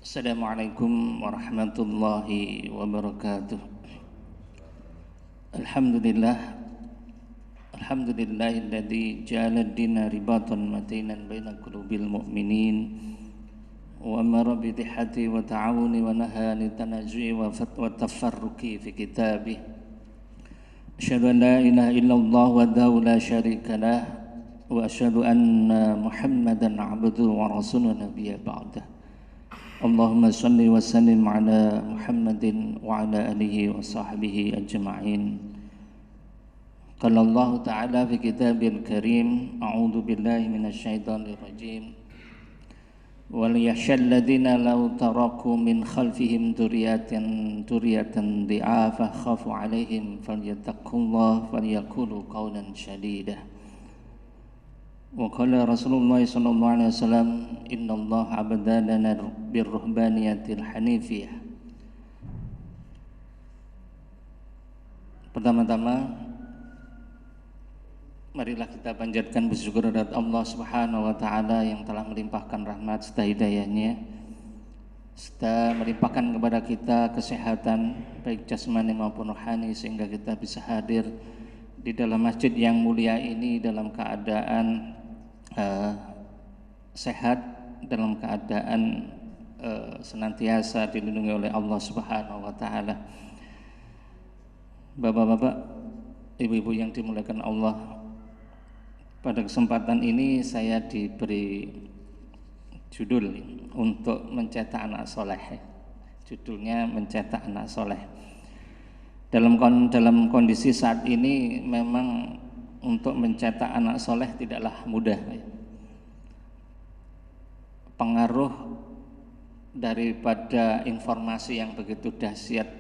Assalamualaikum warahmatullahi wabarakatuh. Alhamdulillah, alhamdulillahilladzi ja'ala ad-dina ribatan matinan baina qulubil mu'minin wa amara bi dhihati wa ta'awuni wa naha an tanazzu'i wa tafarruqi fi kitabih. Asyhadu an la ilaha illallah wahdahu la syarika lah wa asyhadu anna Muhammadan 'abduhu wa rasuluhu nabiyya ba'dah. Allahumma salli wa sallim ala Muhammadin wa ala alihi wa sahbihi ajma'in. Qala Allah Ta'ala fi kitabil karim, a'udzu billahi minasy syaithanir rajim. Wal yakhshal ladzina law taraku min khalfihim dzurriyyatan dhi'afa khafu 'alaihim falyattaqullaha falyaqulu qawlan shadida. Wa qala Rasulullah sallallahu alaihi wasallam, innallaha abdalana birruhbaniyatil hanifiyah. Pertama-tama, marilah kita panjatkan bersyukur kepada Allah Subhanahu wa taala yang telah melimpahkan rahmat serta hidayahnya, serta melimpahkan kepada kita kesehatan baik jasmani maupun rohani, sehingga kita bisa hadir di dalam masjid yang mulia ini dalam keadaan sehat, dalam keadaan senantiasa dilindungi oleh Allah Subhanahu wa taala. Bapak-bapak, ibu-ibu yang dimuliakan Allah, pada kesempatan ini saya diberi judul untuk mencetak anak soleh. Judulnya mencetak anak soleh. Dalam kondisi saat ini memang untuk mencetak anak soleh tidaklah mudah. Pengaruh daripada informasi yang begitu dahsyat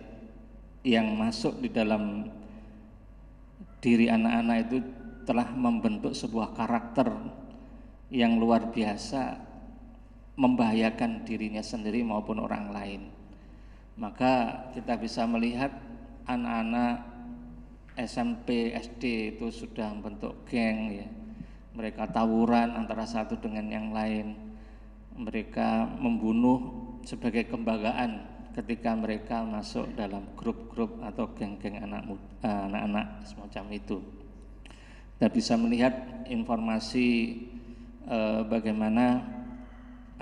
yang masuk di dalam diri anak-anak itu telah membentuk sebuah karakter yang luar biasa, membahayakan dirinya sendiri maupun orang lain. Maka kita bisa melihat anak-anak SMP, SD itu sudah membentuk geng ya. Mereka tawuran antara satu dengan yang lain. Mereka membunuh sebagai kebanggaan ketika mereka masuk dalam grup-grup atau geng-geng anak-anak semacam itu. Kita bisa melihat informasi bagaimana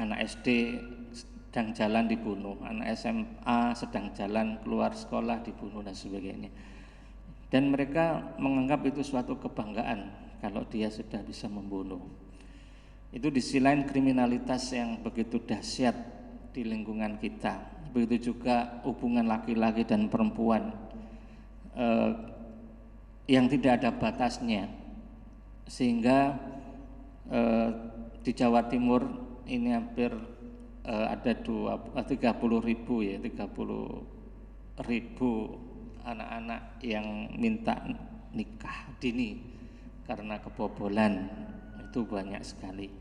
anak SD sedang jalan dibunuh, anak SMA sedang jalan keluar sekolah dibunuh dan sebagainya. Dan mereka menganggap itu suatu kebanggaan kalau dia sudah bisa membunuh. Itu di sisi lain kriminalitas yang begitu dahsyat di lingkungan kita. Begitu juga hubungan laki-laki dan perempuan yang tidak ada batasnya. Sehingga di Jawa Timur ini hampir ada 30.000 ya, 30.000 anak-anak yang minta nikah dini karena kebobolan. Itu banyak sekali.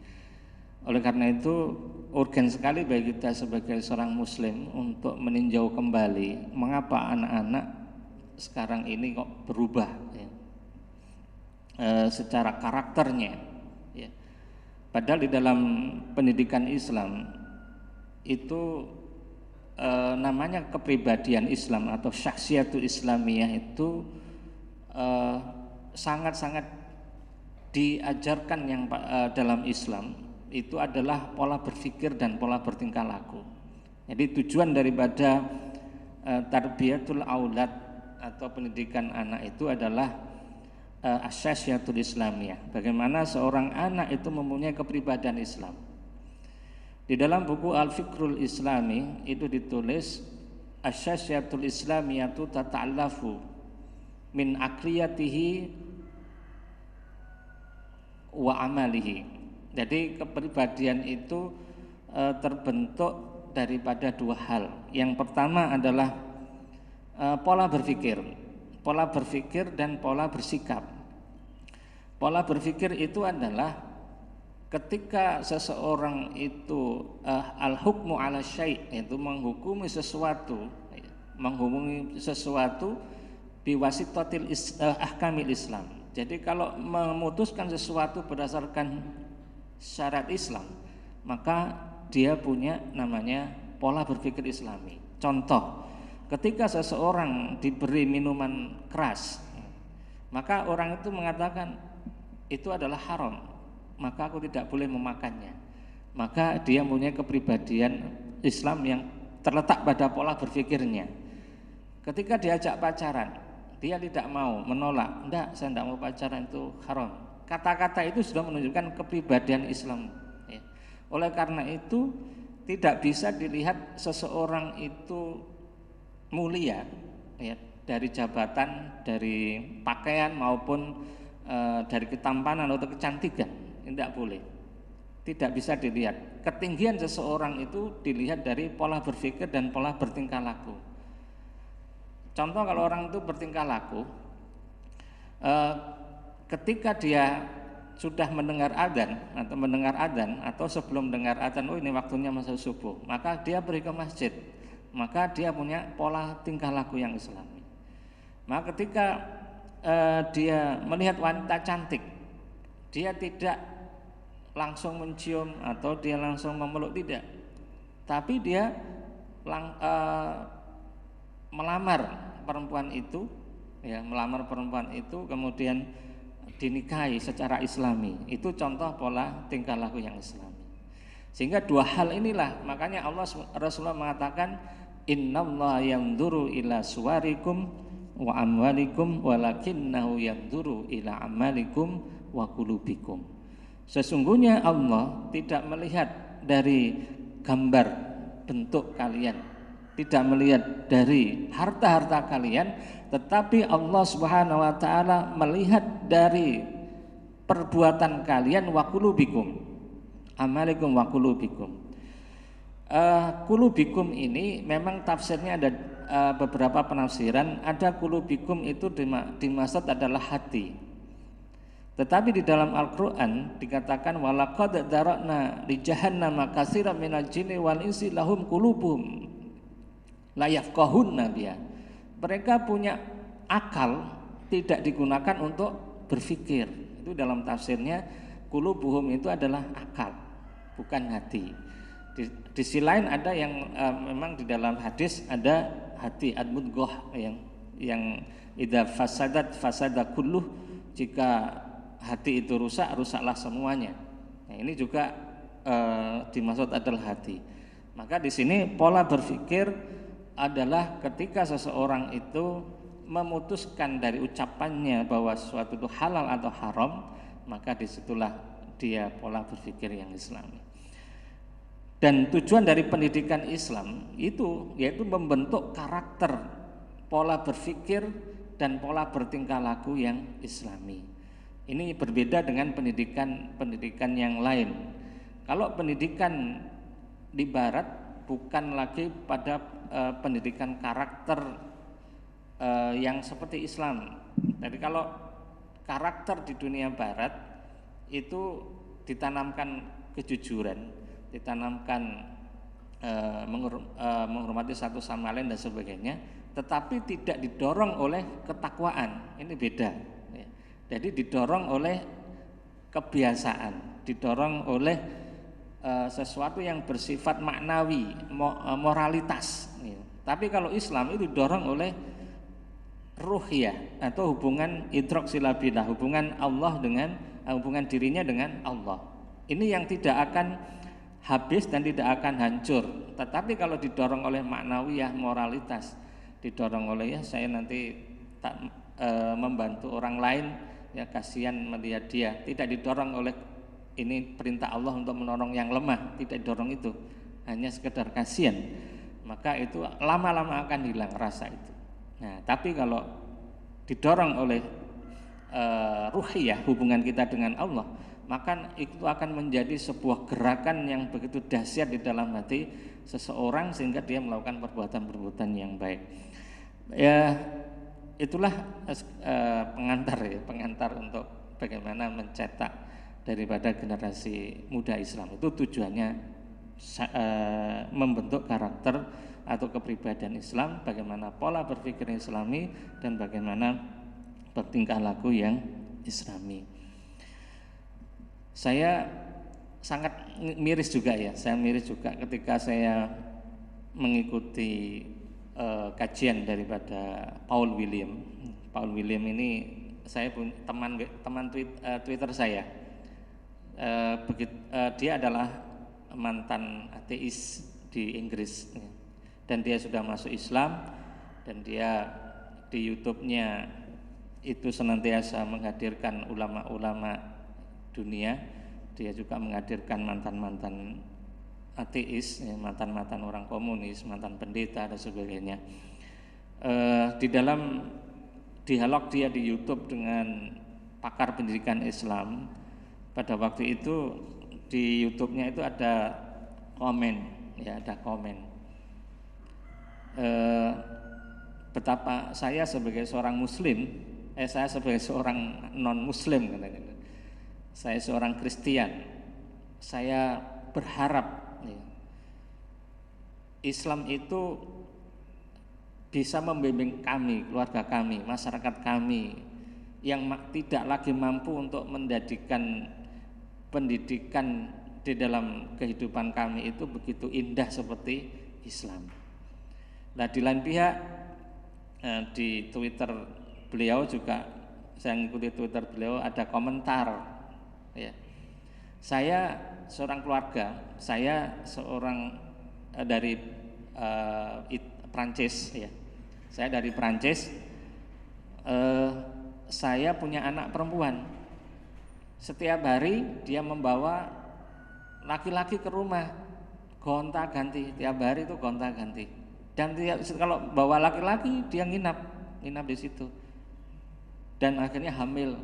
Oleh karena itu urgen sekali bagi kita sebagai seorang muslim untuk meninjau kembali mengapa anak-anak sekarang ini kok berubah ya, secara karakternya ya. Padahal di dalam pendidikan Islam itu namanya kepribadian Islam atau syakhsiyatul Islamiyah itu sangat-sangat diajarkan yang dalam Islam itu adalah pola berpikir dan pola bertingkah laku. Jadi tujuan daripada tarbiyatul aulad atau pendidikan anak itu adalah asyasyyatul Islamiyah. Bagaimana seorang anak itu mempunyai kepribadian Islam. Di dalam buku Al-Fiqhul Islami itu ditulis asyasyatul Islamiyatu tata'allafu min akliyatihi wa amalihi. Jadi kepribadian itu terbentuk daripada dua hal. Yang pertama adalah pola berpikir dan pola bersikap. Pola berpikir itu adalah ketika seseorang itu al-hukmu ala syai', itu menghukumi sesuatu biwasitatil ahkamil Islam. Jadi kalau memutuskan sesuatu berdasarkan syarat Islam, maka dia punya namanya pola berpikir Islami. Contoh, ketika seseorang diberi minuman keras, maka orang itu mengatakan itu adalah haram, maka aku tidak boleh memakannya. Maka dia punya kepribadian Islam yang terletak pada pola berpikirnya. Ketika diajak pacaran, dia tidak mau, menolak. Enggak, saya tidak mau pacaran, itu haram. Kata-kata itu sudah menunjukkan kepribadian Islam. Ya. Oleh karena itu tidak bisa dilihat seseorang itu mulia, ya, dari jabatan, dari pakaian maupun dari ketampanan atau kecantikan. Tidak boleh. Tidak bisa dilihat. Ketinggian seseorang itu dilihat dari pola berpikir dan pola bertingkah laku. Contoh, kalau orang itu bertingkah laku, ketika dia sudah mendengar adzan atau sebelum mendengar adzan, oh ini waktunya masuk subuh, maka dia pergi ke masjid, maka dia punya pola tingkah laku yang Islami. Maka ketika dia melihat wanita cantik, dia tidak langsung mencium atau dia langsung memeluk, tidak, tapi dia melamar perempuan itu, ya, melamar perempuan itu kemudian dinikahi secara Islami. Itu contoh pola tingkah laku yang Islami. Sehingga dua hal inilah, makanya Rasulullah mengatakan innallaha yanzuru ila suwarikum wa amwalikum walakinnahu yanzuru ila amalikum wa qulubikum. Sesungguhnya Allah tidak melihat dari gambar bentuk kalian, tidak melihat dari harta-harta kalian, tetapi Allah Subhanahu wa taala melihat dari perbuatan kalian, wa qulubikum, amalikum wa qulubikum. Qulubikum ini memang tafsirnya ada beberapa penafsiran. Ada qulubikum itu dimaksud adalah hati. Tetapi di dalam Al-Qur'an dikatakan walaqad dara'na li jahannama katsiran minal jinni wal insi lahum qulubum la yafqahunna biha. Mereka punya akal, tidak digunakan untuk berpikir. Itu dalam tafsirnya qulubuhum itu adalah akal, bukan hati. Di sisi lain ada yang memang di dalam hadis ada hati ad-mudghah yang idza fasadat fasada kulluh, jika hati itu rusak, rusaklah semuanya. Nah, ini juga dimaksud adalah hati. Maka di sini pola berpikir adalah ketika seseorang itu memutuskan dari ucapannya bahwa sesuatu itu halal atau haram, maka disitulah dia pola berpikir yang Islami. Dan tujuan dari pendidikan Islam itu yaitu membentuk karakter, pola berpikir dan pola bertingkah laku yang Islami. Ini berbeda dengan pendidikan yang lain. Kalau pendidikan di Barat bukan lagi pada pendidikan karakter yang seperti Islam. Jadi kalau karakter di dunia Barat itu ditanamkan kejujuran, ditanamkan menghormati satu sama lain dan sebagainya, tetapi tidak didorong oleh ketakwaan. Ini beda. Jadi didorong oleh kebiasaan, didorong oleh sesuatu yang bersifat maknawi, moralitas. Tapi kalau Islam itu didorong oleh ruhiyah atau hubungan idrok silabillah, hubungan Allah dengan hubungan dirinya dengan Allah. Ini yang tidak akan habis dan tidak akan hancur. Tetapi kalau didorong oleh maknawiyah, moralitas, didorong oleh saya nanti tak membantu orang lain, ya kasihan melihat dia, tidak didorong oleh ini perintah Allah untuk menolong yang lemah, tidak didorong itu, hanya sekedar kasihan, maka itu lama-lama akan hilang rasa itu. Nah, tapi kalau didorong oleh ruhiyah, hubungan kita dengan Allah, maka itu akan menjadi sebuah gerakan yang begitu dahsyat di dalam hati seseorang sehingga dia melakukan perbuatan-perbuatan yang baik. Ya, itulah pengantar untuk bagaimana mencetak daripada generasi muda Islam. Itu tujuannya membentuk karakter atau kepribadian Islam, bagaimana pola berpikir Islami dan bagaimana bertingkah laku yang Islami. Saya sangat miris juga ya, saya miris juga ketika saya mengikuti kajian daripada Paul William. Paul William ini saya punya teman Twitter saya. Dia adalah mantan ateis di Inggris, dan dia sudah masuk Islam, dan dia di YouTube-nya itu senantiasa menghadirkan ulama-ulama dunia. Dia juga menghadirkan mantan-mantan ateis, mantan-mantan orang komunis, mantan pendeta dan sebagainya. Di dalam dialog dia di YouTube dengan pakar pendidikan Islam, pada waktu itu di YouTube-nya itu ada komen, ada komen. Betapa saya sebagai seorang Muslim, saya sebagai seorang non Muslim, katanya, saya seorang Kristen, saya berharap Islam itu bisa membimbing kami, keluarga kami, masyarakat kami yang tidak lagi mampu untuk menjadikan pendidikan di dalam kehidupan kami itu begitu indah seperti Islam. Nah, di lain pihak di Twitter beliau juga, saya mengikuti Twitter beliau, ada komentar, ya. Saya seorang keluarga, saya seorang dari Prancis, ya. Saya dari Prancis. Saya punya anak perempuan. Setiap hari dia membawa laki-laki ke rumah, gonta-ganti, tiap hari itu gonta-ganti. Dan kalau bawa laki-laki dia nginap di situ. Dan akhirnya hamil.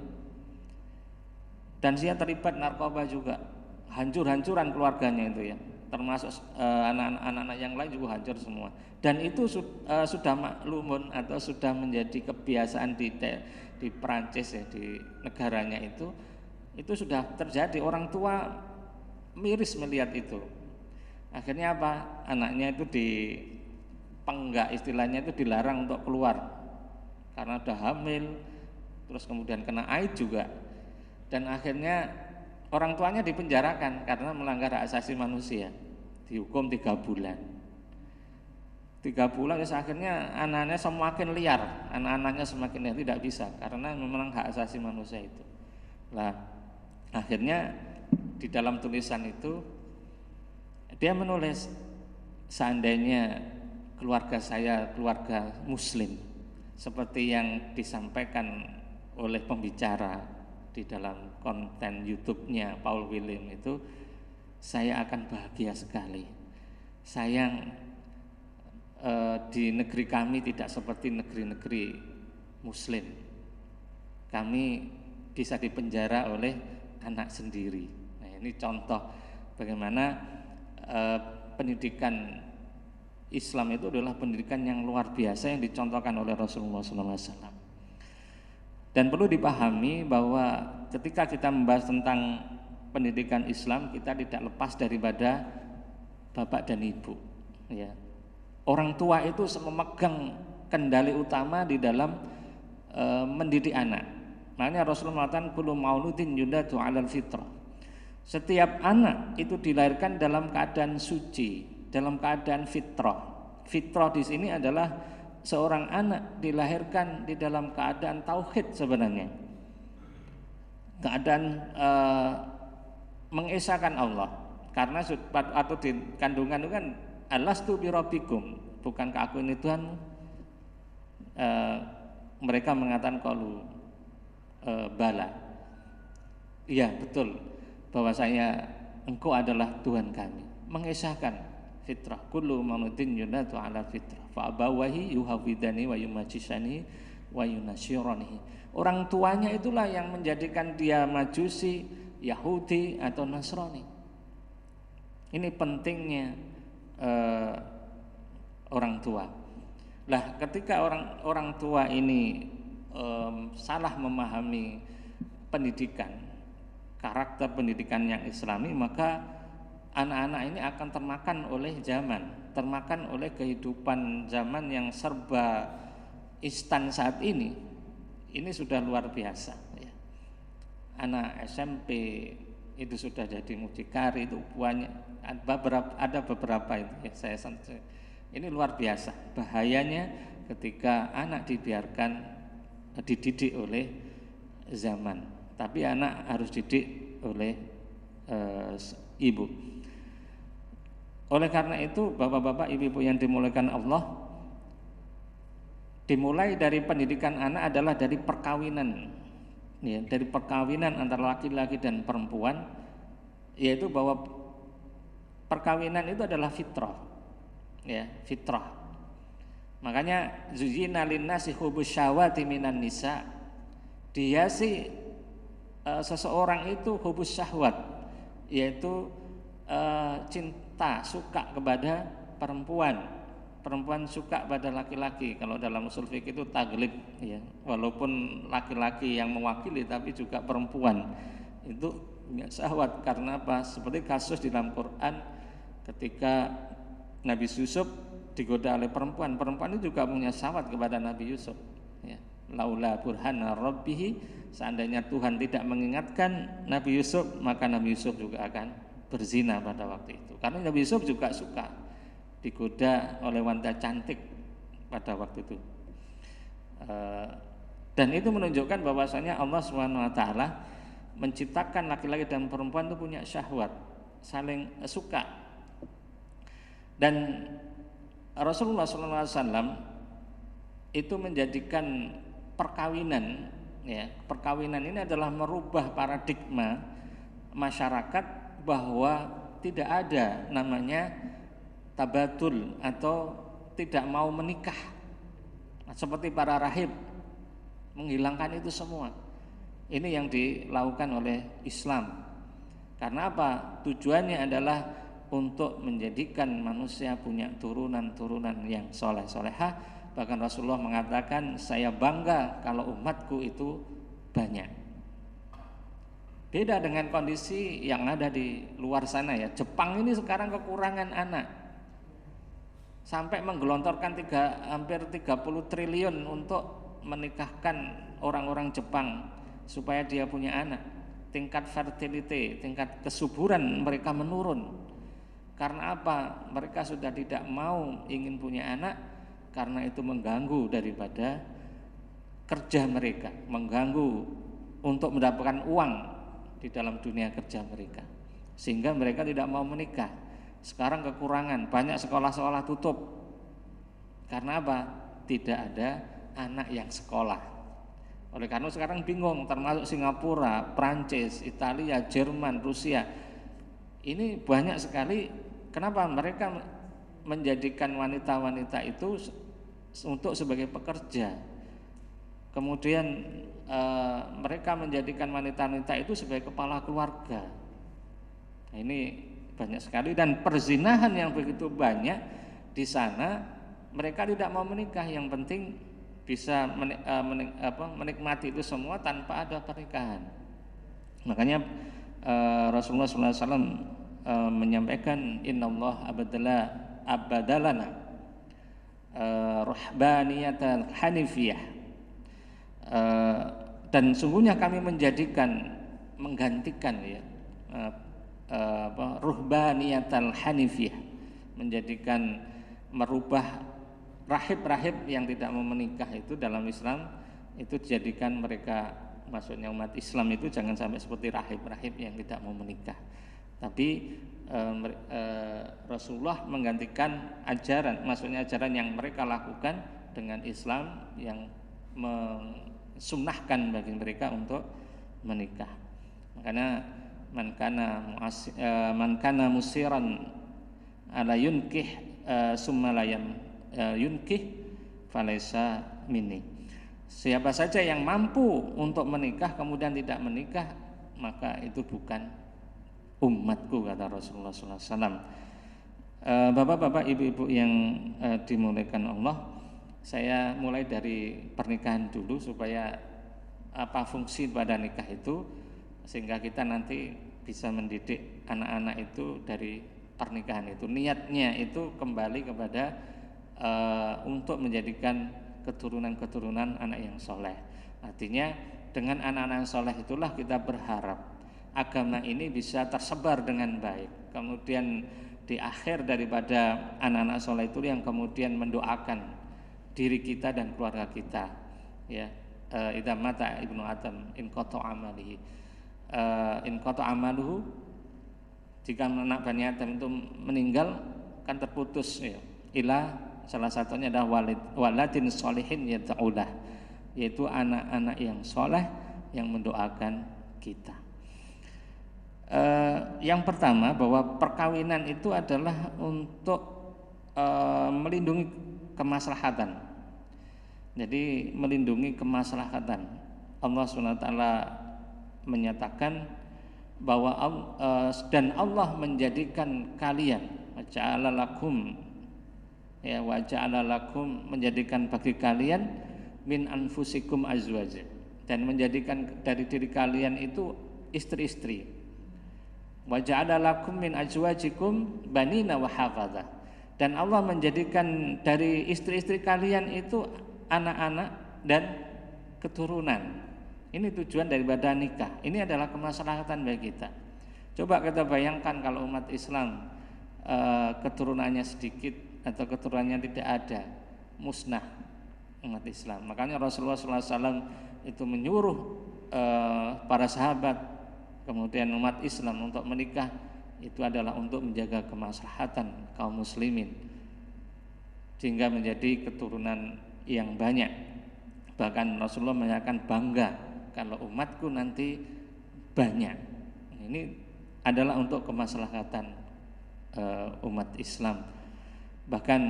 Dan dia terlibat narkoba juga. Hancur-hancuran keluarganya itu, ya. Termasuk anak-anak yang lain juga hancur semua. Dan itu sudah maklumun atau sudah menjadi kebiasaan di Prancis, ya, di negaranya itu sudah terjadi. Orang tua miris melihat itu. Akhirnya apa? Anaknya itu dipenggak, istilahnya itu dilarang untuk keluar karena udah hamil, terus kemudian kena AIDS juga. Dan akhirnya orang tuanya dipenjarakan karena melanggar hak asasi manusia, dihukum 3 bulan. 3 bulan, terus akhirnya anak-anaknya semakin liar, tidak bisa karena memang hak asasi manusia itu. Nah, akhirnya di dalam tulisan itu dia menulis, seandainya keluarga saya keluarga Muslim seperti yang disampaikan oleh pembicara di dalam konten YouTube-nya Paul William itu, saya akan bahagia sekali. Sayang di negeri kami tidak seperti negeri-negeri Muslim. Kami bisa dipenjara oleh anak sendiri. Nah, ini contoh bagaimana pendidikan Islam itu adalah pendidikan yang luar biasa yang dicontohkan oleh Rasulullah SAW. Dan perlu dipahami bahwa ketika kita membahas tentang pendidikan Islam, kita tidak lepas daripada bapak dan ibu, ya. Orang tua itu memegang kendali utama di dalam mendidik anak. Makanya Rasulullah mengatakan kullu mauludin yuladu 'alal fitrah. Setiap anak itu dilahirkan dalam keadaan suci, dalam keadaan fitrah. Fitrah di sini adalah seorang anak dilahirkan di dalam keadaan tauhid sebenarnya. Keadaan mengesahkan Allah. Karena atau di kandungan itu kan alastu birabbikum, bukankah aku ini Tuhanmu? Mereka mengatakan qalu bala. Iya, betul, bahwasanya engkau adalah Tuhan kami. Mengesahkan fitrah, kullu mauludin yuladu 'ala fitrah fa abawahi yuhawidani wa yumajisani wa yunasyirani. Orang tuanya itulah yang menjadikan dia Majusi, Yahudi atau Nasrani. Ini pentingnya orang tua. Lah, ketika orang tua ini salah memahami pendidikan, karakter pendidikan yang Islami, maka anak-anak ini akan termakan oleh zaman, termakan oleh kehidupan zaman yang serba instan saat ini. Ini sudah luar biasa, ya. Anak SMP itu sudah jadi mucikari, itu banyak, ada beberapa itu, ya, saya Ini luar biasa bahayanya ketika anak dididik oleh zaman. Tapi anak harus didik oleh ibu. Oleh karena itu, bapak-bapak, ibu-ibu yang dimuliakan Allah, dimulai dari pendidikan anak adalah dari perkawinan, ya, dari perkawinan antara laki-laki dan perempuan, yaitu bahwa perkawinan itu adalah fitrah, ya, fitrah. Makanya zuyyina linnasi hubbus syahwati minan nisa, dihiasi seseorang itu hubbus syahwat, yaitu cinta, suka kepada perempuan. Perempuan suka pada laki-laki. Kalau dalam usul fikih itu taglib, ya, walaupun laki-laki yang mewakili tapi juga perempuan itu punya syahwat. Karena apa? Seperti kasus di dalam Quran ketika Nabi Yusuf digoda oleh perempuan itu juga punya syahwat kepada Nabi Yusuf, ya. Laula burhana rabbihi, seandainya Tuhan tidak mengingatkan Nabi Yusuf, maka Nabi Yusuf juga akan berzina pada waktu itu. Karena Nabi Yusuf juga suka digoda oleh wanita cantik pada waktu itu. Dan itu menunjukkan bahwasanya Allah SWT menciptakan laki-laki dan perempuan itu punya syahwat, saling suka. Dan Rasulullah SAW itu menjadikan perkawinan, ya, perkawinan ini adalah merubah paradigma masyarakat bahwa tidak ada namanya tabatul atau tidak mau menikah, seperti para rahib, menghilangkan itu semua. Ini yang dilakukan oleh Islam. Karena apa? Tujuannya adalah untuk menjadikan manusia punya turunan-turunan yang soleh-solehah. Bahkan Rasulullah mengatakan, saya bangga kalau umatku itu banyak. Beda dengan kondisi yang ada di luar sana, ya. Jepang ini sekarang kekurangan anak, sampai menggelontorkan hampir 30 triliun untuk menikahkan orang-orang Jepang supaya dia punya anak. Tingkat fertility, tingkat kesuburan mereka menurun. Karena apa? Mereka sudah tidak mau ingin punya anak, karena itu mengganggu daripada kerja mereka, mengganggu untuk mendapatkan uang di dalam dunia kerja mereka, sehingga mereka tidak mau menikah. Sekarang kekurangan, banyak sekolah-sekolah tutup. Karena apa? Tidak ada anak yang sekolah. Oleh karena sekarang bingung, termasuk Singapura, Prancis, Italia, Jerman, Rusia. Ini banyak sekali. Kenapa? Mereka menjadikan wanita-wanita itu untuk sebagai pekerja. Kemudian mereka menjadikan wanita-wanita itu sebagai kepala keluarga. Nah, ini banyak sekali, dan perzinahan yang begitu banyak di sana. Mereka tidak mau menikah, yang penting bisa menikmati itu semua tanpa ada pernikahan. Makanya Rasulullah SAW menyampaikan, Innallah abadalana rahbaniyatan hanifiyah, dan sungguhnya kami menggantikan, ya, ruhbaniyatal hanifiyah, menjadikan, merubah rahib-rahib yang tidak mau menikah itu dalam Islam, itu dijadikan mereka, maksudnya umat Islam itu jangan sampai seperti rahib-rahib yang tidak mau menikah. Tapi Rasulullah menggantikan ajaran, maksudnya ajaran yang mereka lakukan dengan Islam yang mensunnahkan bagi mereka untuk menikah. Makanya man kana musiran ala yunkih summa la yunkih falaisa minni. Siapa saja yang mampu untuk menikah kemudian tidak menikah, maka itu bukan umatku, kata Rasulullah SAW. Bapak-bapak, ibu-ibu yang dimuliakan Allah, saya mulai dari pernikahan dulu supaya apa fungsi pada nikah itu, sehingga kita nanti bisa mendidik anak-anak itu dari pernikahan itu. Niatnya itu kembali kepada untuk menjadikan keturunan-keturunan anak yang soleh. Artinya dengan anak-anak yang soleh itulah kita berharap agama ini bisa tersebar dengan baik. Kemudian di akhir daripada anak-anak soleh itu yang kemudian mendoakan diri kita dan keluarga kita, ya. Idza mata ibnu Adam in qata amalihi, in qata amaluhu, jika anak Bani Adam itu meninggal kan terputus, ya. Ila, salah satunya adalah waladin sholihin yad'ulah, yaitu anak-anak yang soleh yang mendoakan kita. Yang pertama, bahwa perkawinan itu adalah untuk melindungi kemaslahatan. Jadi melindungi kemaslahatan. Allah SWT menyatakan bahwa dan Allah menjadikan kalian waja'ala lakum, ya, waja'ala lakum, menjadikan bagi kalian min anfusikum azwaja, dan menjadikan dari diri kalian itu istri-istri. Waja'ala lakum min azwajikum banina wa hafadha, dan Allah menjadikan dari istri-istri kalian itu anak-anak dan keturunan. Ini tujuan daripada nikah. Ini adalah kemaslahatan bagi kita. Coba kita bayangkan kalau umat Islam keturunannya sedikit atau keturunannya tidak ada, musnah umat Islam. Makanya Rasulullah SAW itu menyuruh para sahabat, kemudian umat Islam untuk menikah. Itu adalah untuk menjaga kemaslahatan kaum muslimin, sehingga menjadi keturunan yang banyak. Bahkan Rasulullah menyatakan bangga kalau umatku nanti banyak. Ini adalah untuk kemaslahatan umat Islam. Bahkan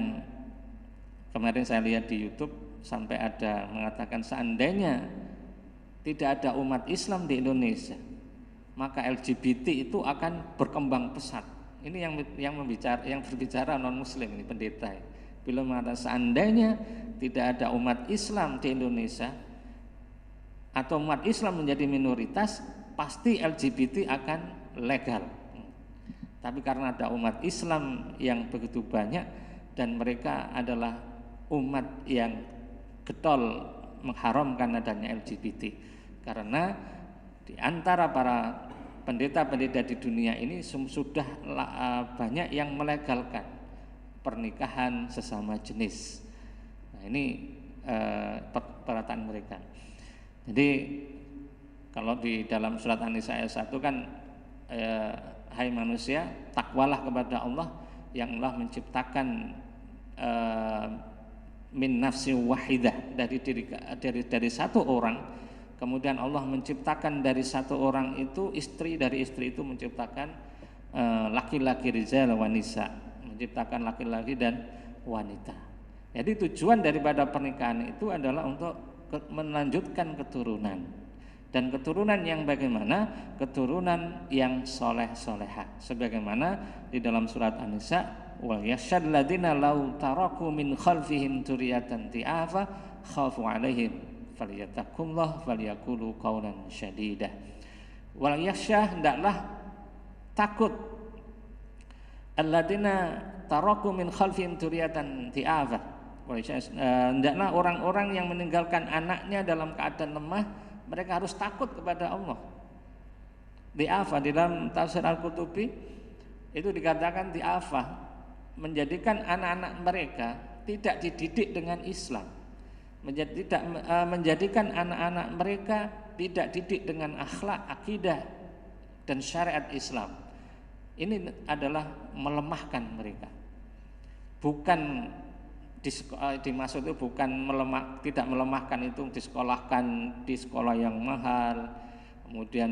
kemarin saya lihat di YouTube sampai ada mengatakan seandainya tidak ada umat Islam di Indonesia, maka LGBT itu akan berkembang pesat. Ini yang berbicara non Muslim, ini pendeta. Bila mengatakan seandainya tidak ada umat Islam di Indonesia atau umat Islam menjadi minoritas, pasti LGBT akan legal. Tapi karena ada umat Islam yang begitu banyak dan mereka adalah umat yang getol mengharamkan adanya LGBT, karena di antara para pendeta-pendeta di dunia ini sudah banyak yang melegalkan pernikahan sesama jenis. Nah, ini perkataan mereka. Jadi kalau di dalam surat An-Nisa ayat 1 kan, hai manusia, takwalah kepada Allah yang Allah menciptakan min nafsi wahidah, dari satu orang. Kemudian Allah menciptakan dari satu orang itu istri, dari istri itu menciptakan laki-laki, rizal wa nisa, menciptakan laki-laki dan wanita. Jadi tujuan daripada pernikahan itu adalah untuk melanjutkan keturunan. Dan keturunan yang bagaimana? Keturunan yang soleh-solehah. Sebagaimana di dalam surat An-Nisa, wa yashhad ladina law taraku min khalfihim dzurriyyatan ti'afa khafu 'alaihim falyattaqullah falyaqulu qawlan syadidah. Wal yakhsha, hendaklah takut alladzina taraku min khalfihim dzurriyyatan ti'afa, hendaklah orang-orang yang meninggalkan anaknya dalam keadaan lemah, mereka harus takut kepada Allah. Di'afa di dalam tafsir Al-Qurtubi itu dikatakan di'afa, menjadikan anak-anak mereka tidak dididik dengan Islam, menjadikan anak-anak mereka tidak didik dengan akhlak, akidah dan syariat Islam. Ini adalah melemahkan mereka. Bukan dimaksud itu bukan tidak melemahkan itu disekolahkan di sekolah yang mahal, kemudian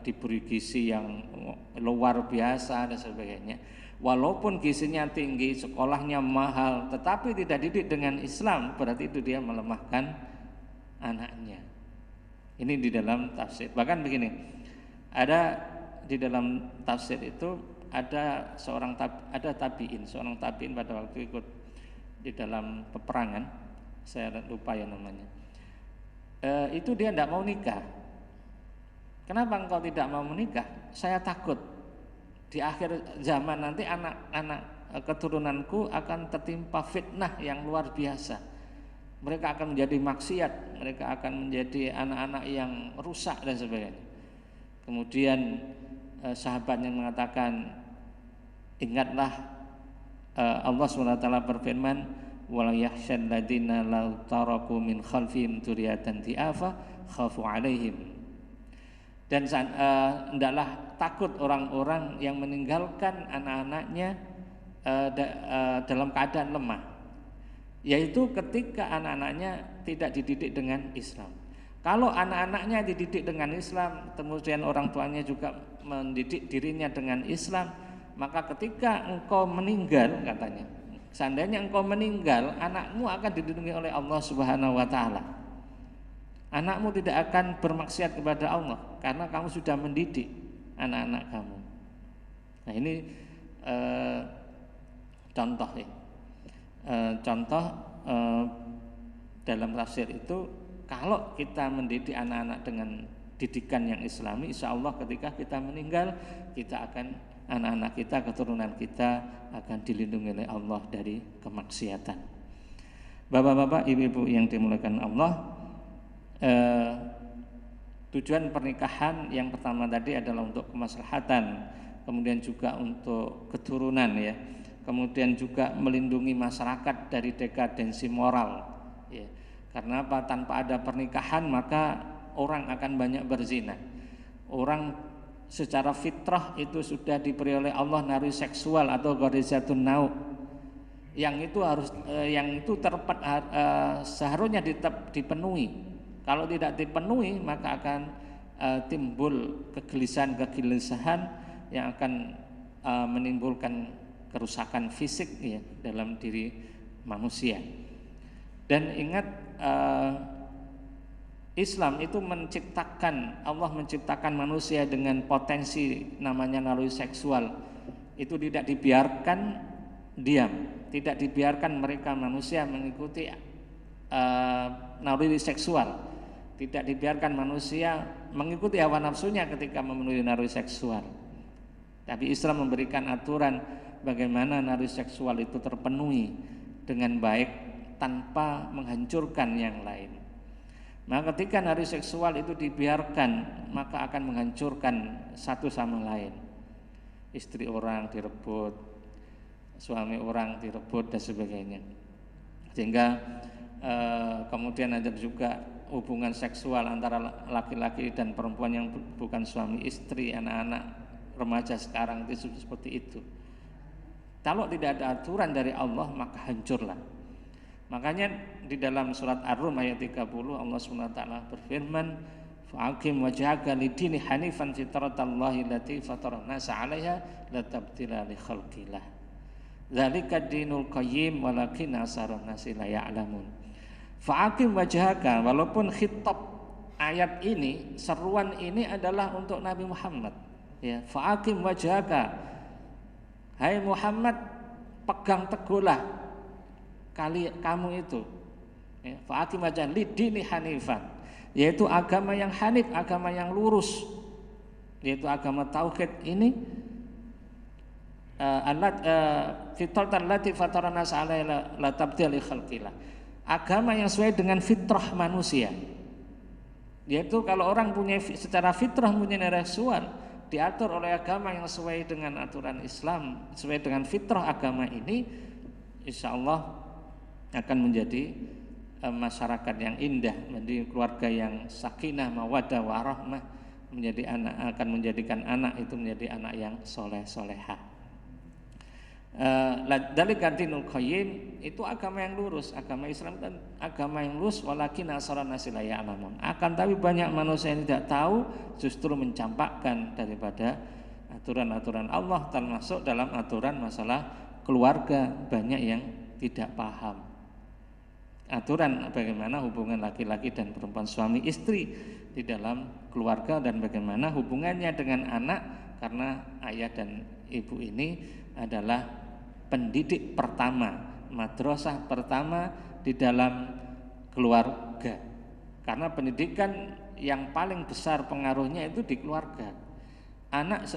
diberi gizi yang luar biasa dan sebagainya. Walaupun gizinya tinggi, sekolahnya mahal, tetapi tidak didik dengan Islam, berarti itu dia melemahkan anaknya. Ini di dalam tafsir. Bahkan begini, ada di dalam tafsir itu ada seorang tabiin pada waktu ikut di dalam peperangan, saya lupa ya namanya. Itu dia tidak mau nikah. Kenapa engkau tidak mau menikah? Saya takut di akhir zaman nanti anak-anak keturunanku akan tertimpa fitnah yang luar biasa. Mereka akan menjadi maksiat, mereka akan menjadi anak-anak yang rusak dan sebagainya. Kemudian sahabatnya mengatakan, Ingatlah Allah SWT berfirman, wala yakhshal ladina law taraku min khalfihim dzurriyyatan dhi'afa khafu 'alaihim. Dan hendaklah takut orang-orang yang meninggalkan anak-anaknya dalam keadaan lemah, yaitu ketika anak-anaknya tidak dididik dengan Islam. Kalau anak-anaknya dididik dengan Islam, kemudian orang tuanya juga mendidik dirinya dengan Islam, maka ketika engkau meninggal, katanya, seandainya engkau meninggal, anakmu akan dilindungi oleh Allah Subhanahu wa taala. Anakmu tidak akan bermaksiat kepada Allah karena kamu sudah mendidik anak-anak kamu. Nah, ini contoh ya. Contoh dalam tafsir itu, kalau kita mendidik anak-anak dengan didikan yang Islami, insya Allah ketika kita meninggal, anak-anak kita, keturunan kita akan dilindungi oleh Allah dari kemaksiatan. Bapak-bapak, ibu-ibu yang dimuliakan Allah, tujuan pernikahan yang pertama tadi adalah untuk kemaslahatan, kemudian juga untuk keturunan ya, kemudian juga melindungi masyarakat dari dekadensi moral ya. Karena apa? Tanpa ada pernikahan maka orang akan banyak berzina. Orang secara fitrah itu sudah diberi oleh Allah naluri seksual atau gharizatun nau. Yang itu seharusnya dipenuhi. Kalau tidak dipenuhi maka akan timbul kegelisahan yang akan menimbulkan kerusakan fisik ya dalam diri manusia. Dan ingat, Islam itu Allah menciptakan manusia dengan potensi namanya naluri seksual. Itu tidak dibiarkan diam, tidak dibiarkan mereka manusia mengikuti naluri seksual, tidak dibiarkan manusia mengikuti hawa nafsunya ketika memenuhi naluri seksual. Tapi Islam memberikan aturan bagaimana naluri seksual itu terpenuhi dengan baik tanpa menghancurkan yang lain. Maka ketika naluri seksual itu dibiarkan, maka akan menghancurkan satu sama lain. Istri orang direbut, suami orang direbut dan sebagainya. Sehingga kemudian ada juga hubungan seksual antara laki-laki dan perempuan yang bukan suami istri, anak-anak remaja sekarang itu seperti itu. Kalau tidak ada aturan dari Allah maka hancurlah. Makanya di dalam surat Ar-Rum ayat 30 Allah SWT berfirman, fa'aqim wajhaka lidini hanifan fitratallahi allati fataran nasa 'alaiha la tabdila li khalqillah. Dzalika dinul qayyim walakin aksarun nasi la ya'lamun. Fa'aqim wajhaka, walaupun khitab ayat ini, seruan ini adalah untuk Nabi Muhammad. Ya, fa'aqim wajhaka. Hai Muhammad, pegang teguhlah kamu itu ya, fa'aqim wajhaka lidini hanifan, yaitu agama yang hanif, agama yang lurus, yaitu agama tauhid ini. Fitratan lati fatarana sa'alaiha la tabdila li khalqillah. Agama yang sesuai dengan fitrah manusia. Yaitu kalau orang punya secara fitrah punya nilai seksual, diatur oleh agama yang sesuai dengan aturan Islam, sesuai dengan fitrah agama ini, insyaallah akan menjadi masyarakat yang indah, menjadi keluarga yang sakinah, mawaddah, warahmah, akan menjadikan anak itu menjadi anak yang soleh-solehah. Dzalika dinul qayyim, itu agama yang lurus, agama Islam dan agama yang lurus, walakin aksarun nasi la ya'lamun. Akan tapi banyak manusia yang tidak tahu, justru mencampakkan daripada aturan-aturan Allah, termasuk dalam aturan masalah keluarga. Banyak yang tidak paham aturan bagaimana hubungan laki-laki dan perempuan, suami istri di dalam keluarga, dan bagaimana hubungannya dengan anak, karena ayah dan ibu ini adalah pendidik pertama, madrasah pertama di dalam keluarga. Karena pendidikan yang paling besar pengaruhnya itu di keluarga. Anak,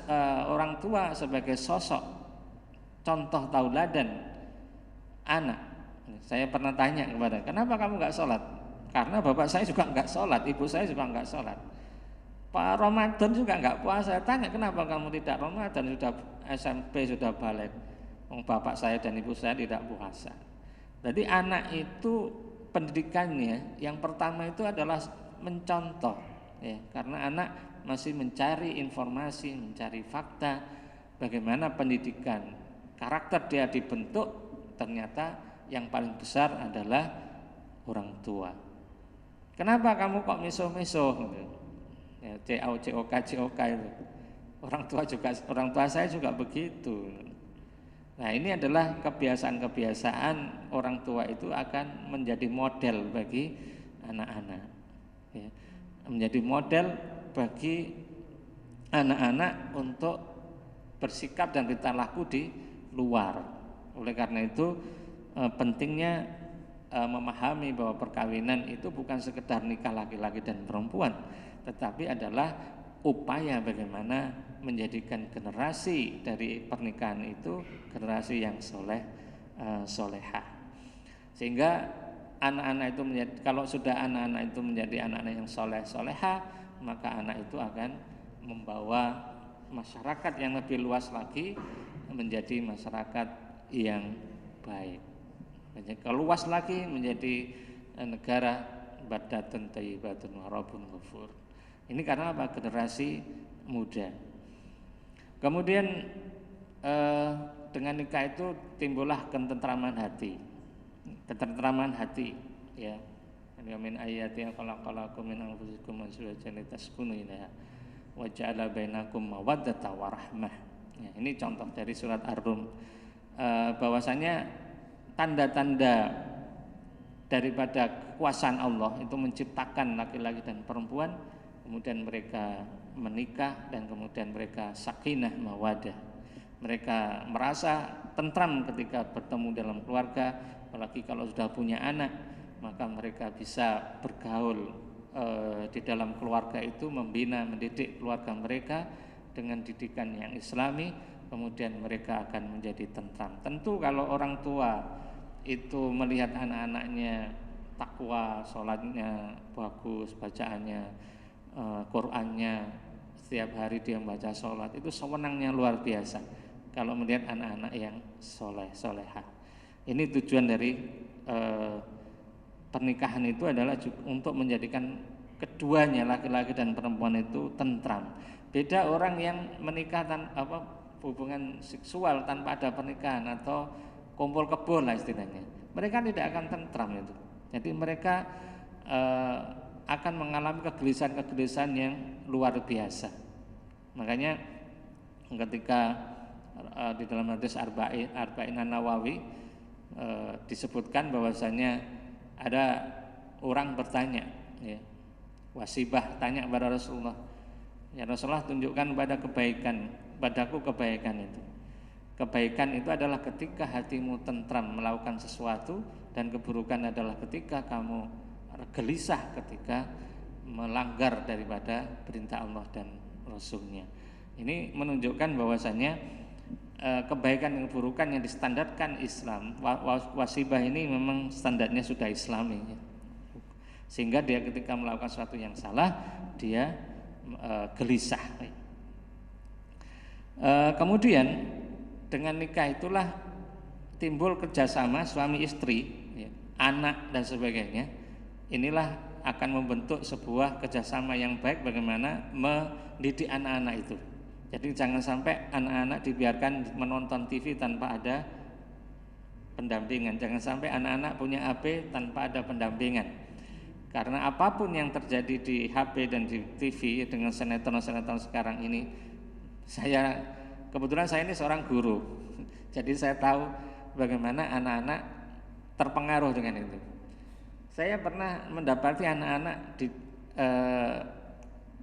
orang tua sebagai sosok contoh tauladan anak. Saya pernah tanya kenapa kamu nggak sholat? Karena bapak saya juga nggak sholat, ibu saya juga nggak sholat. Pak Ramadan juga nggak puasa. Tanya kenapa kamu tidak Ramadan, sudah SMP, sudah balik. Bapak saya dan ibu saya tidak puasa. Jadi anak itu pendidikannya yang pertama itu adalah mencontoh, ya, karena anak masih mencari informasi, mencari fakta, bagaimana pendidikan karakter dia dibentuk. Ternyata yang paling besar adalah orang tua. Kenapa kamu kok miso-miso? Ya, COK itu. Orang tua saya juga begitu. Nah, ini adalah kebiasaan-kebiasaan orang tua itu akan menjadi model bagi anak-anak, ya. Menjadi model bagi anak-anak untuk bersikap dan berlaku di luar. Oleh karena itu pentingnya memahami bahwa perkawinan itu bukan sekedar nikah laki-laki dan perempuan, tetapi adalah upaya bagaimana menjadikan generasi dari pernikahan itu generasi yang solehah. Sehingga anak-anak itu menjadi, kalau sudah anak-anak itu menjadi anak-anak yang solehah, maka anak itu akan membawa masyarakat yang lebih luas lagi menjadi masyarakat yang baik. Kalau luas lagi menjadi negara badatun thayyibatun wa rabbun ghafur. Ini karena apa? Generasi muda. Kemudian dengan nikah itu timbullah ketentraman hati. Ketentraman hati, ya. Min ayati khalaqalakum min anfusikum azwajan litaskunu ilaiha wa ja'ala bainakum mawaddata wa rahmah. Ya, ini contoh dari surat Ar-Rum. Bahwasanya tanda-tanda daripada kekuasaan Allah itu menciptakan laki-laki dan perempuan, kemudian mereka menikah dan kemudian mereka sakinah mawadah. Mereka merasa tentram ketika bertemu dalam keluarga, apalagi kalau sudah punya anak, maka mereka bisa bergaul di dalam keluarga itu, membina, mendidik keluarga mereka dengan didikan yang islami, kemudian mereka akan menjadi tentram. Tentu kalau orang tua itu melihat anak-anaknya takwa, sholatnya bagus, bacaannya, Qur'annya setiap hari dia membaca sholat, itu sewenangnya luar biasa kalau melihat anak-anak yang solehah. Ini tujuan dari pernikahan itu adalah untuk menjadikan keduanya, laki-laki dan perempuan itu tentram. Beda orang yang menikah hubungan seksual tanpa ada pernikahan atau kumpul kebo lah istilahnya, mereka tidak akan tentram itu. Jadi mereka akan mengalami kegelisahan-kegelisahan yang luar biasa. Makanya ketika di dalam hadis Arba'in An-Nawawi disebutkan bahwasanya ada orang bertanya, ya, Wasibah tanya kepada Rasulullah, ya Rasulullah, tunjukkan padaku kebaikan itu. Kebaikan itu adalah ketika hatimu tentram melakukan sesuatu, dan keburukan adalah ketika kamu gelisah ketika melanggar daripada perintah Allah dan Rasulnya. Ini menunjukkan bahwasanya kebaikan dan keburukan yang distandarkan Islam, wasibah ini memang standarnya sudah Islami, sehingga dia ketika melakukan sesuatu yang salah dia gelisah. Kemudian dengan nikah itulah timbul kerjasama suami istri, ya, anak dan sebagainya. Inilah akan membentuk sebuah kerjasama yang baik bagaimana mendidik anak-anak itu. Jadi jangan sampai anak-anak dibiarkan menonton TV tanpa ada pendampingan. Jangan sampai anak-anak punya HP tanpa ada pendampingan. Karena apapun yang terjadi di HP dan di TV dengan sinetron-sinetron sekarang ini, kebetulan saya ini seorang guru. Jadi saya tahu bagaimana anak-anak terpengaruh dengan itu. Saya pernah mendapati anak-anak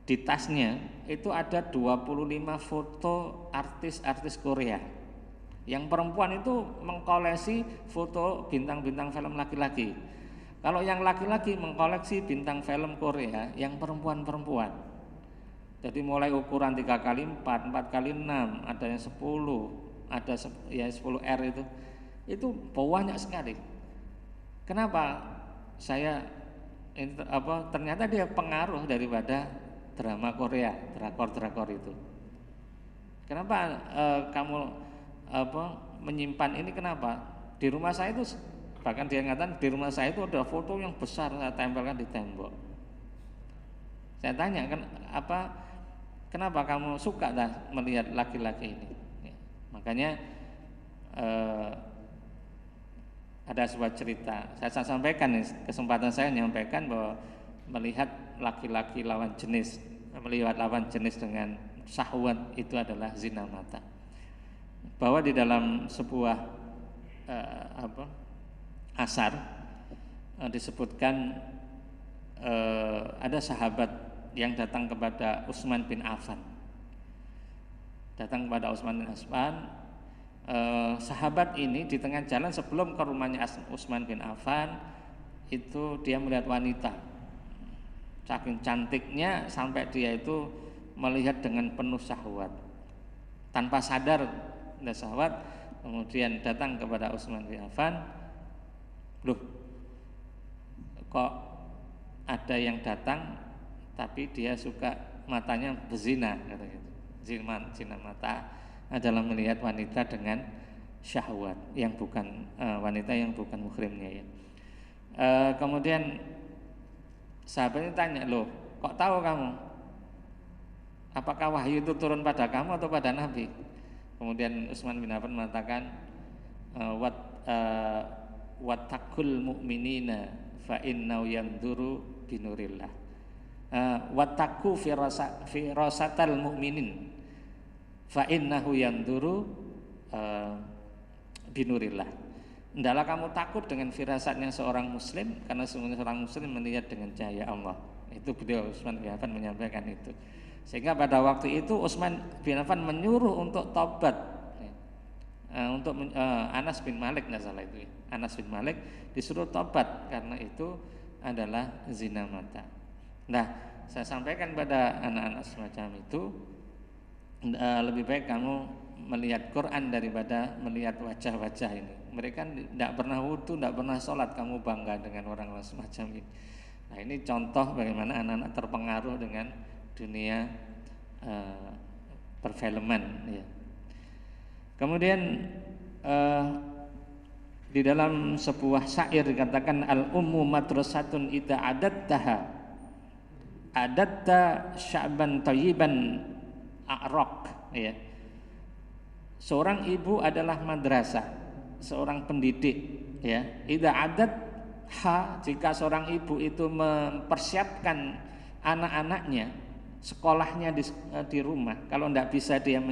di tasnya itu ada 25 foto artis-artis Korea. Yang perempuan itu mengkoleksi foto bintang-bintang film laki-laki. Kalau yang laki-laki mengkoleksi bintang film Korea, yang perempuan-perempuan. Jadi mulai ukuran 3x4, 4x6, ada yang 10, ada ya 10R itu banyak sekali. Kenapa? Ternyata dia pengaruh daripada drama Korea, drakor itu. Kenapa kamu menyimpan ini? Kenapa? Di rumah saya itu, bahkan dia mengatakan di rumah saya itu ada foto yang besar saya tempelkan di tembok. Saya tanya, kenapa kamu suka melihat laki-laki ini? Ya, makanya ada sebuah cerita. Saya sampaikan, kesempatan saya menyampaikan bahwa melihat laki-laki lawan jenis, melihat lawan jenis dengan syahwat itu adalah zina mata. Bahwa di dalam sebuah asar disebutkan ada sahabat yang datang kepada Utsman bin Affan. Sahabat ini di tengah jalan sebelum ke rumahnya Utsman bin Affan itu dia melihat wanita. Saking cantiknya sampai dia itu melihat dengan penuh syahwat. Tanpa sadar ada syahwat, kemudian datang kepada Utsman bin Affan, loh, kok ada yang datang tapi dia suka matanya berzina, kata gitu. Zina mata adalah melihat wanita dengan syahwat yang bukan wanita yang bukan muhrimnya ya. Kemudian sahabat ini tanya, loh, kok tahu kamu? Apakah wahyu itu turun pada kamu atau pada Nabi? Kemudian Utsman bin Affan mengatakan, wattaqul mu'minina fa innahu yanduru binurillah. Wattaqu firasatal mu'minin fa innahu yanduru binurillah. Hendaklah kamu takut dengan firasatnya seorang muslim, karena seorang muslim melihat dengan cahaya Allah. Itu beliau Utsman bin Affan menyampaikan itu. Sehingga pada waktu itu Utsman bin Affan menyuruh untuk taubat, untuk Anas bin Malik, nggak salah itu ya. Anas bin Malik disuruh taubat karena itu adalah zina mata. Nah, saya sampaikan pada anak-anak semacam itu, lebih baik kamu melihat Quran daripada melihat wajah-wajah ini. Mereka tidak pernah wudu, tidak pernah sholat, kamu bangga dengan orang-orang semacam ini. Nah, ini contoh bagaimana anak-anak terpengaruh dengan dunia perfilman ya. Kemudian di dalam sebuah syair dikatakan al-ummu madrasatun idza adatta sya'ban thayyiban a'raq ya. Seorang ibu adalah madrasah, seorang pendidik ya. Idza jika seorang ibu itu mempersiapkan anak-anaknya, sekolahnya di rumah, kalau tidak bisa dia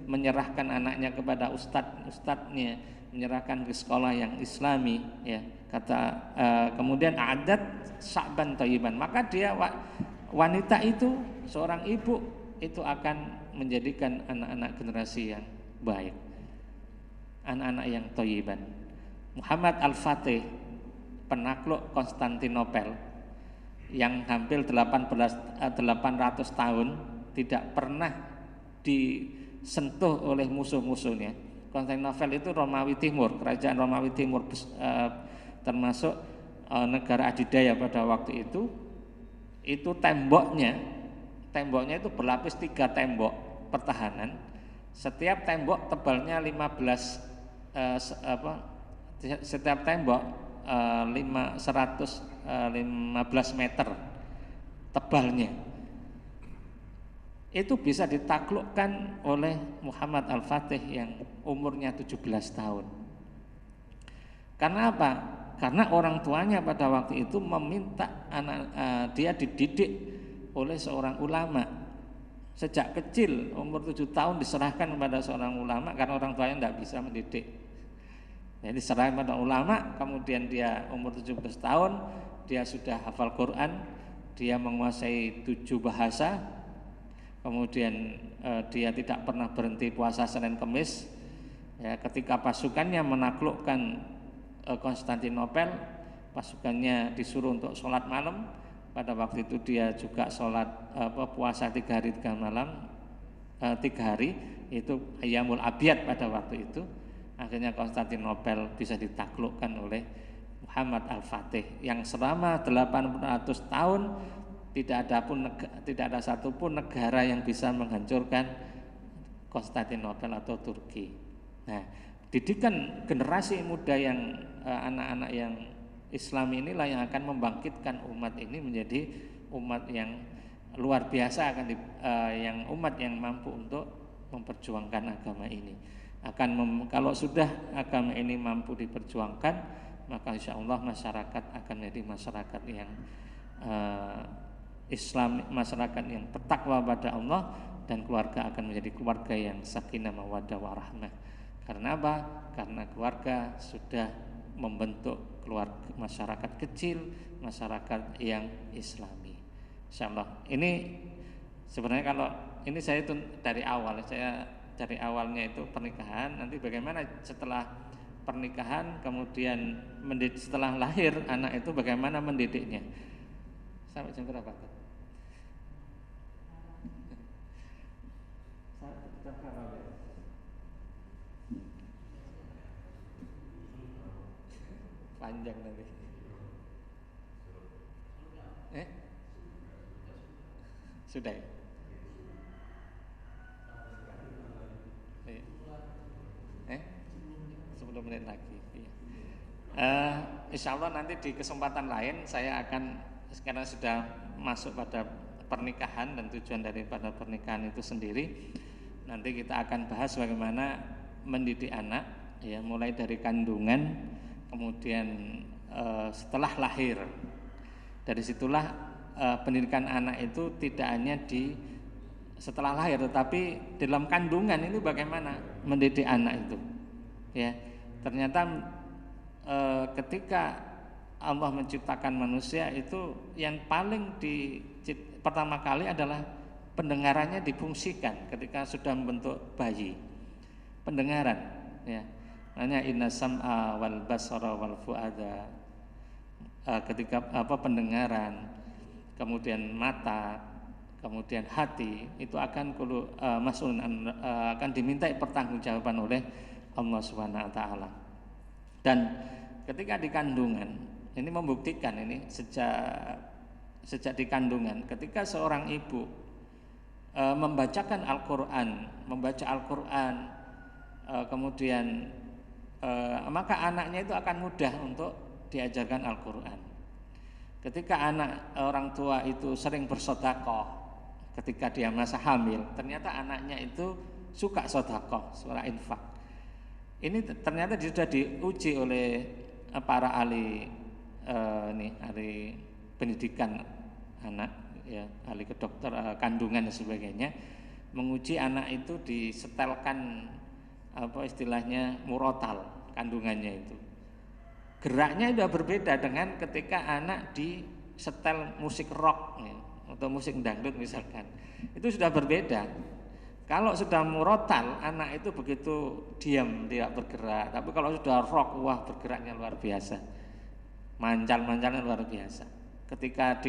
menyerahkan anaknya kepada ustadznya, menyerahkan ke sekolah yang islami ya, kemudian adat sya'ban thayyiban, maka dia wanita itu, seorang ibu itu akan menjadikan anak-anak generasi yang baik, anak-anak yang thayyiban. Muhammad Al-Fatih, penakluk Konstantinopel yang hampir 800 tahun tidak pernah disentuh oleh musuh-musuhnya. Konstantinopel itu Romawi Timur, kerajaan Romawi Timur, termasuk negara adidaya pada waktu itu. Itu temboknya itu berlapis 3 tembok pertahanan. Setiap tembok tebalnya 15 setiap tembok 115 meter tebalnya. Itu bisa ditaklukkan oleh Muhammad Al-Fatih yang umurnya 17 tahun. Karena apa? Karena orang tuanya pada waktu itu meminta dia dididik oleh seorang ulama. Sejak kecil umur 7 tahun diserahkan kepada seorang ulama karena orang tuanya tidak bisa mendidik. Jadi diserahkan kepada ulama, kemudian dia umur 17 tahun dia sudah hafal Quran, dia menguasai 7 bahasa, kemudian dia tidak pernah berhenti puasa Senin Kemis. Ya, ketika pasukannya menaklukkan Konstantinopel, pasukannya disuruh untuk sholat malam. Pada waktu itu dia juga sholat puasa 3 hari 3 malam, 3 hari itu Ayyamul Abyad pada waktu itu. Akhirnya Konstantinopel bisa ditaklukkan oleh Muhammad Al-Fatih yang selama 800 tahun tidak ada satupun negara yang bisa menghancurkan Konstantinopel atau Turki. Nah, didikan generasi muda yang anak-anak yang Islam inilah yang akan membangkitkan umat ini menjadi umat yang luar biasa, yang umat yang mampu untuk memperjuangkan agama ini. Kalau sudah agama ini mampu diperjuangkan, maka insya Allah masyarakat akan menjadi masyarakat yang Islam, masyarakat yang bertakwa pada Allah, dan keluarga akan menjadi keluarga yang sakinah mawaddah warahmah. Karena apa? Karena keluarga sudah membentuk keluarga masyarakat kecil, masyarakat yang Islami. Insyaallah. Ini sebenarnya kalau ini saya itu dari awalnya itu pernikahan, nanti bagaimana setelah pernikahan, kemudian setelah lahir anak itu bagaimana mendidiknya. Sampai jam berapa? Panjang nanti. Sudah ya? Iya. 10 menit lagi. Iya. Insya Allah nanti di kesempatan lain saya akan, sekarang sudah masuk pada pernikahan dan tujuan daripada pernikahan itu sendiri. Nanti kita akan bahas bagaimana mendidik anak, ya, mulai dari kandungan, kemudian setelah lahir. Dari situlah pendidikan anak itu tidak hanya setelah lahir, tetapi dalam kandungan ini bagaimana mendidik anak itu. Ya, ternyata ketika Allah menciptakan manusia itu yang paling pertama kali adalah pendengarannya difungsikan ketika sudah membentuk bayi. Pendengaran, ya. Makanya inna sam'a wal basara wal fuada, ketika pendengaran, kemudian mata, kemudian hati itu akan akan dimintai pertanggungjawaban oleh Allah Subhanahu wa taala. Dan ketika di kandungan ini membuktikan ini sejak di kandungan, ketika seorang ibu membaca Al-Qur'an, kemudian maka anaknya itu akan mudah untuk diajarkan Al-Qur'an. Ketika orang tua itu sering bersedekah ketika dia masa hamil, ternyata anaknya itu suka sedekah, suka infak. Ini ternyata sudah diuji oleh para ahli pendidikan anak, ya, ahli kedokter kandungan dan sebagainya, menguji anak itu disetelkan istilahnya murotal kandungannya itu. Geraknya sudah berbeda dengan ketika anak di setel musik rock, ya, atau musik dangdut misalkan. Itu sudah berbeda. Kalau sudah murotal, anak itu begitu diam, tidak bergerak. Tapi kalau sudah rock, wah, bergeraknya luar biasa. Mancal-mancalnya luar biasa. Ketika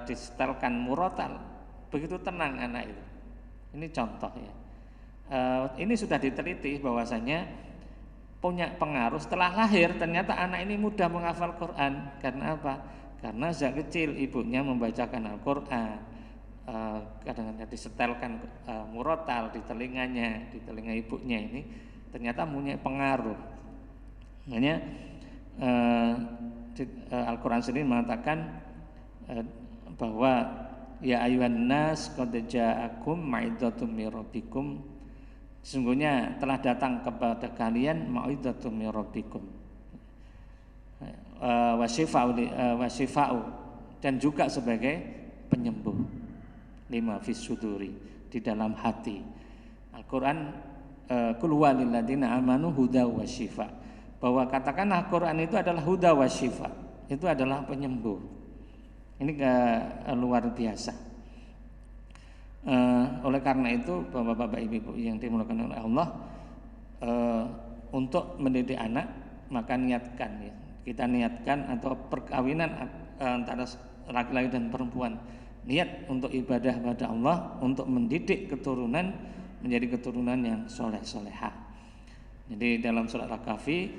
disetelkan murotal, begitu tenang anak itu. Ini contoh, ya. Ini sudah diteliti bahwasanya punya pengaruh setelah lahir. Ternyata anak ini mudah menghafal Quran. Karena apa? Karena sejak kecil ibunya membacakan Al-Quran, kadang-kadang disetelkan murotal di telinganya, di telinga ibunya ini, ternyata punya pengaruh. Makanya Al-Quran sendiri mengatakan bahwa ya ayuhan nas qad ja'akum mau'izatum mir rabbikum, sesungguhnya telah datang kepada kalian mau'izatum mir rabbikum wasyifa'u, dan juga sebagai penyembuh lima fis suduri, di dalam hati. Al-Quran qul huwa lil ladzina amanu huda wasyifa, bahwa katakanlah Quran itu adalah huda wasyifa, itu adalah penyembuh. Ini luar biasa. Oleh karena itu Bapak-bapak Ibu yang dimuliakan oleh Allah, untuk mendidik anak maka niatkan, ya. Kita niatkan atau perkawinan antara laki-laki dan perempuan, niat untuk ibadah pada Allah, untuk mendidik keturunan menjadi keturunan yang soleh-solehah. Jadi dalam surat Al-Kahfi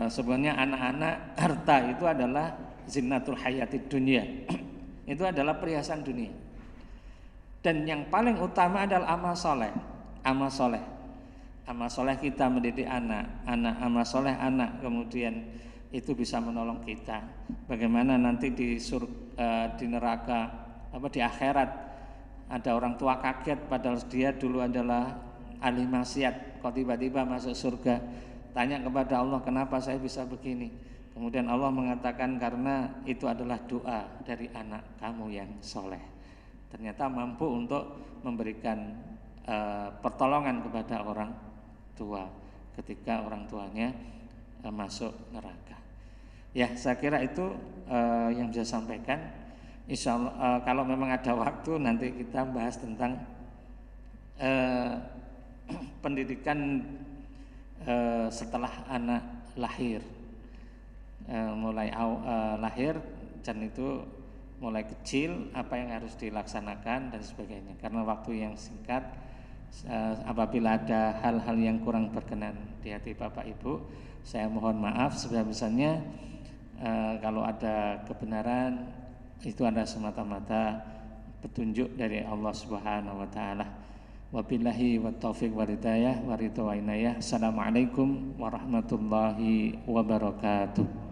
sebenarnya anak-anak harta itu adalah zinatul hayatid dunya. itu adalah perhiasan dunia. Dan yang paling utama adalah amal soleh. Amal soleh, amal soleh kita mendidik anak amal soleh anak, kemudian itu bisa menolong kita. Bagaimana nanti di neraka, di akhirat, ada orang tua kaget padahal dia dulu adalah ahli maksiat, kok tiba-tiba masuk surga. Tanya kepada Allah, kenapa saya bisa begini? Kemudian Allah mengatakan karena itu adalah doa dari anak kamu yang soleh. Ternyata mampu untuk memberikan pertolongan kepada orang tua ketika orang tuanya masuk neraka. Ya, saya kira itu yang bisa sampaikan. Insya Allah kalau memang ada waktu nanti kita bahas tentang pendidikan setelah anak lahir, mulai lahir dan itu mulai kecil apa yang harus dilaksanakan dan sebagainya. Karena waktu yang singkat, apabila ada hal-hal yang kurang berkenan di hati Bapak Ibu, saya mohon maaf sebesar-besarnya. Kalau ada kebenaran itu ada semata-mata petunjuk dari Allah Subhanahu wa taala. Wabillahi wattaufiq walhidayah wa ridha wa inayah. Assalamualaikum warahmatullahi wabarakatuh.